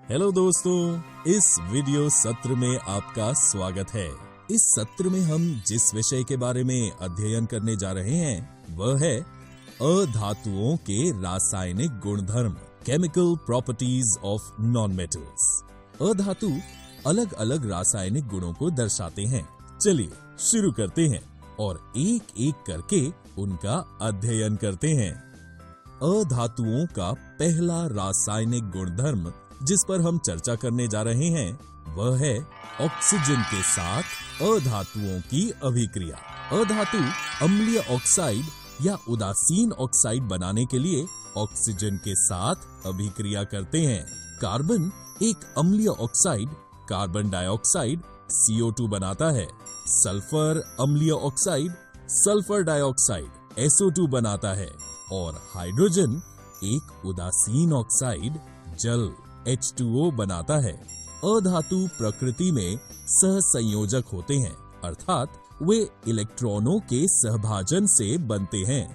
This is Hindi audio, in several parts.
हेलो दोस्तों, इस वीडियो सत्र में आपका स्वागत है। इस सत्र में हम जिस विषय के बारे में अध्ययन करने जा रहे हैं वह है अधातुओं के रासायनिक गुणधर्म, chemical properties of non metals. अधातु अलग अलग रासायनिक गुणों को दर्शाते हैं। चलिए शुरू करते हैं और एक एक करके उनका अध्ययन करते हैं। अधातुओं का पहला रासायनिक गुणधर्म जिस पर हम चर्चा करने जा रहे हैं वह है ऑक्सीजन के साथ अधातुओं की अभिक्रिया। अधातु अम्लीय ऑक्साइड या उदासीन ऑक्साइड बनाने के लिए ऑक्सीजन के साथ अभिक्रिया करते हैं। कार्बन एक अम्लीय ऑक्साइड कार्बन डाइऑक्साइड CO2 बनाता है। सल्फर अम्लीय ऑक्साइड सल्फर डाइऑक्साइड SO2 बनाता है और हाइड्रोजन एक उदासीन ऑक्साइड जल H2O बनाता है। अधातु प्रकृति में सहसंयोजक होते हैं, अर्थात वे इलेक्ट्रॉनों के सहभाजन से बनते हैं।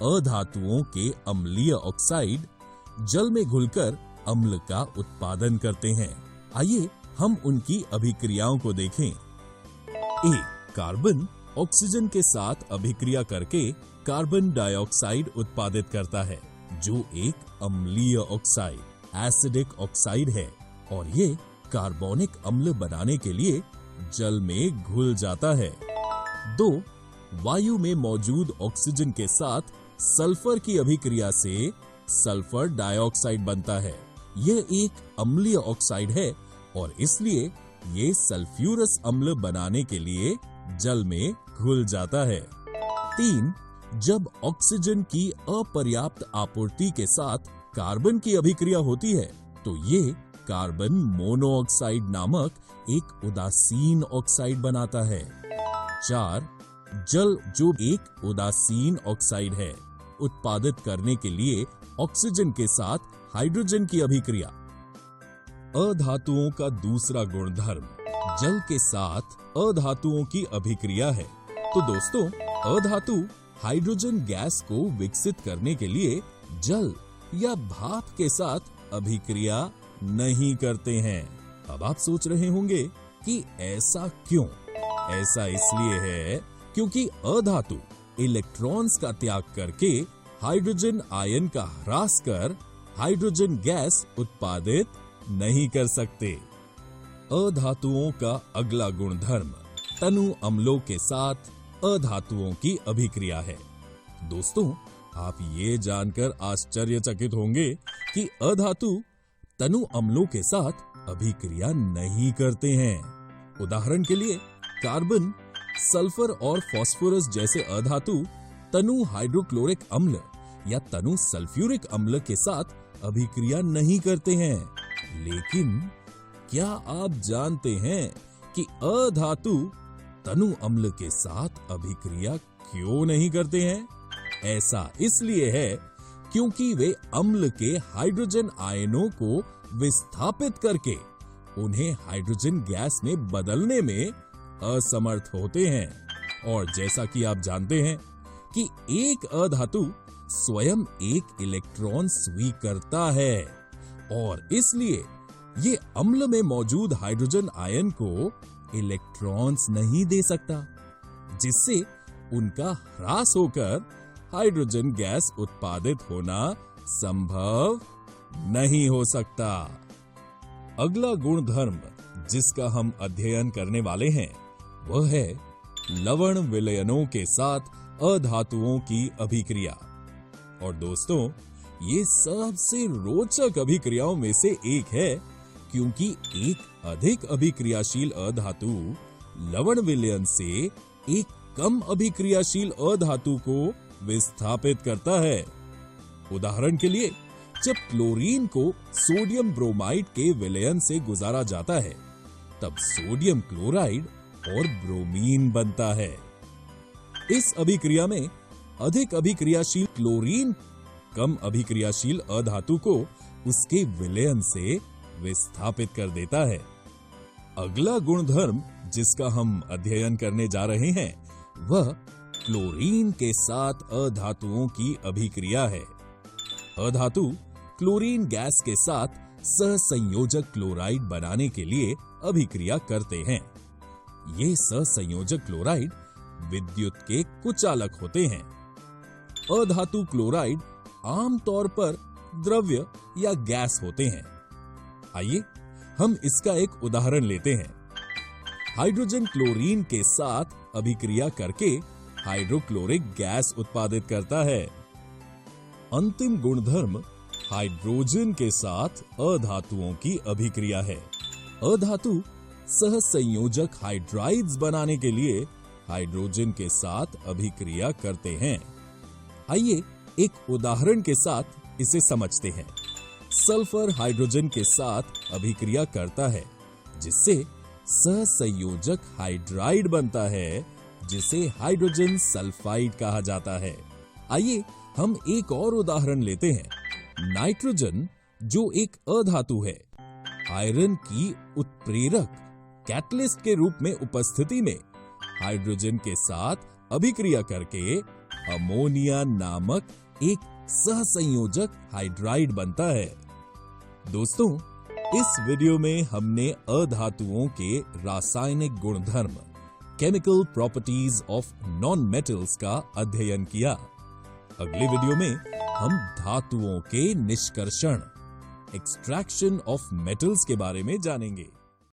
अधातुओं के अम्लीय ऑक्साइड जल में घुलकर अम्ल का उत्पादन करते हैं। आइए हम उनकी अभिक्रियाओं को देखें। कार्बन ऑक्सीजन के साथ अभिक्रिया करके कार्बन डाइऑक्साइड उत्पादित करता है, जो एक अम्लीय ऑक्साइड एसिडिक ऑक्साइड है और ये कार्बोनिक अम्ल बनाने के लिए जल में घुल जाता है। वायु में मौजूद ऑक्सीजन के साथ सल्फर की अभिक्रिया से सल्फर डाइऑक्साइड बनता है। यह एक अम्लीय ऑक्साइड है और इसलिए ये सल्फ्यूरस अम्ल बनाने के लिए जल में घुल जाता है। जब ऑक्सीजन की अपर्याप्त आपूर्ति के साथ कार्बन की अभिक्रिया होती है तो ये कार्बन मोनोऑक्साइड नामक एक उदासीन ऑक्साइड बनाता है। जल जो एक उदासीन ऑक्साइड है, उत्पादित करने के लिए ऑक्सीजन के साथ हाइड्रोजन की अभिक्रिया। अधातुओं का दूसरा गुणधर्म जल के साथ अधातुओं की अभिक्रिया है। तो दोस्तों, अधातु हाइड्रोजन गैस को विकसित करने के लिए जल या भाप के साथ अभिक्रिया नहीं करते हैं। अब आप सोच रहे होंगे कि ऐसा क्यों? ऐसा इसलिए है क्योंकि अधातु इलेक्ट्रॉन्स का त्याग करके हाइड्रोजन आयन का ह्रास कर हाइड्रोजन गैस उत्पादित नहीं कर सकते। अधातुओं का अगला गुणधर्म तनु अम्लों के साथ अधातुओं की अभिक्रिया है। दोस्तों, आप ये जानकर आश्चर्यचकित होंगे कि अधातु तनु अम्लों के साथ अभिक्रिया नहीं करते हैं। उदाहरण के लिए कार्बन, सल्फर और फास्फोरस जैसे अधातु तनु हाइड्रोक्लोरिक अम्ल या तनु सल्फ्यूरिक अम्ल के साथ अभिक्रिया नहीं करते हैं। लेकिन क्या आप जानते हैं कि अधातु तनु अम्ल के साथ अभिक्रिया क्यों नहीं करते हैं? ऐसा इसलिए है क्योंकि वे अम्ल के हाइड्रोजन आयनों को विस्थापित करके उन्हें हाइड्रोजन गैस में बदलने में असमर्थ होते हैं। और जैसा कि आप जानते हैं कि एक अधातु स्वयं एक इलेक्ट्रॉन स्वीकरता है और इसलिए ये अम्ल में मौजूद हाइड्रोजन आयन को इलेक्ट्रॉन्स नहीं दे सकता, जिससे उनका ह्रास होकर हाइड्रोजन गैस उत्पादित होना संभव नहीं हो सकता। अगला गुणधर्म जिसका हम अध्ययन करने वाले हैं वह है लवण विलयनों के साथ अधातुओं की अभिक्रिया। और दोस्तों, ये सबसे रोचक अभिक्रियाओं में से एक है क्योंकि एक अधिक अभिक्रियाशील अधातु लवण विलयन से एक कम अभिक्रियाशील अधातु को विस्थापित करता है। उदाहरण के लिए, जब क्लोरीन को सोडियम ब्रोमाइड के विलयन से गुजारा जाता है तब सोडियम क्लोराइड और ब्रोमीन बनता है। इस अभिक्रिया में अधिक अभिक्रियाशील क्लोरीन कम अभिक्रियाशील अधातु को उसके विलयन से विस्थापित कर देता है। अगला गुणधर्म जिसका हम अध्ययन करने जा रहे हैं वह क्लोरीन के साथ अधातुओं की अभिक्रिया है। अधातु क्लोरीन गैस के साथ सहसंयोजक क्लोराइड बनाने के लिए अभिक्रिया करते हैं। ये सहसंयोजक क्लोराइड विद्युत के कुचालक होते हैं। अधातु क्लोराइड आमतौर पर द्रव्य या गैस होते हैं। आइए हम इसका एक उदाहरण लेते हैं। हाइड्रोजन क्लोरीन के साथ अभिक्रिया करके हाइड्रोक्लोरिक गैस उत्पादित करता है। अंतिम गुणधर्म हाइड्रोजन के साथ अधातुओं की अभिक्रिया है। अधातु सहसंयोजक हाइड्राइड्स बनाने के लिए हाइड्रोजन के साथ अभिक्रिया करते हैं। आइए एक उदाहरण के साथ इसे समझते हैं। सल्फर हाइड्रोजन के साथ अभिक्रिया करता है, जिससे सहसंयोजक हाइड्राइड बनता है, जिसे हाइड्रोजन सल्फाइड कहा जाता है। आइए हम एक और उदाहरण लेते हैं। नाइट्रोजन, जो एक अधातु है, आयरन की उत्प्रेरक कैटलिस्ट के रूप में उपस्थिति में हाइड्रोजन के साथ अभिक्रिया करके अमोनिया नामक एक सहसंयोजक हाइड्राइड बनता है। दोस्तों, इस वीडियो में हमने अधातुओं के रासायनिक गुणधर्म, chemical properties of non metals का अध्ययन किया। अगले वीडियो में हम धातुओं के निष्कर्षण, एक्सट्रैक्शन ऑफ मेटल्स के बारे में जानेंगे।